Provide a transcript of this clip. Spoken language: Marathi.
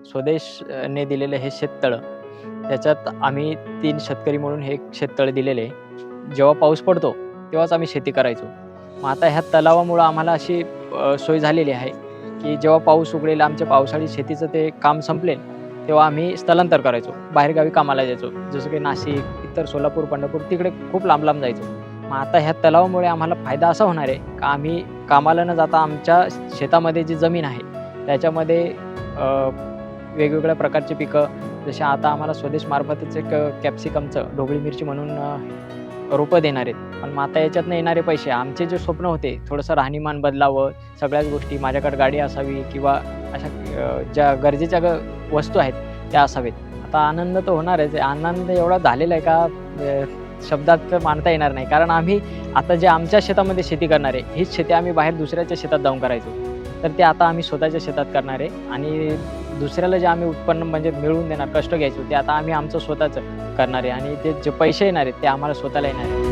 स्वदेशने दिलेलं हे शेततळं, त्याच्यात आम्ही 3 शेतकरी म्हणून हे शेततळं दिलेलं आहे. जेव्हा पाऊस पडतो, तेव्हाच आम्ही शेती करायचो. मग आता ह्या तलावामुळं आम्हाला अशी सोय झालेली आहे, की जेव्हा पाऊस उघडेल, आमच्या पावसाळी शेतीचं ते काम संपलेल, तेव्हा आम्ही स्थलांतर करायचो. बाहेरगावी कामाला जायचो. जसं की नाशिक, इतर सोलापूर, पंढरपूर तिकडे खूप लांब-लांब जायचो. मग आता ह्या तलावामुळे आम्हाला फायदा असा होणार आहे, का आम्ही कामाला न जाता आमच्या शेतामध्ये जी जमीन आहे, त्याच्यामध्ये वेगवेगळ्या प्रकारची पिकं, जसे आता आम्हाला स्वदेशमार्फतच एक कॅप्सिकमचं, ढोबळी मिरची म्हणून रोपं देणार आहेत. पण मग आता याच्यातनं येणारे पैसे, आमचे जे स्वप्न होते, थोडंसं राहणीमान बदलावं, सगळ्याच गोष्टी, माझ्याकडे गाडी असावी किंवा अशा ज्या गरजेच्या वस्तू आहेत त्या असावेत. आता आनंद तर होणारच आहे. आनंद एवढा झालेला आहे का शब्दात मांडता येणार नाही. कारण आम्ही आता जे आमच्या शेतामध्ये शेती करणार आहे, हीच शेती आम्ही बाहेर दुसऱ्याच्या शेतात जाऊन करायचो. तर ते आता आम्ही स्वतःच्या शेतात करणार आहे आणि दुसऱ्याला जे आम्ही उत्पन्न म्हणजे मिळवून देणार, कष्ट घ्यायचो, ते आता आम्ही आमचं स्वतःचं करणार आहे आणि ते जे पैसे येणार आहेत, ते आम्हाला स्वतःला येणार आहेत.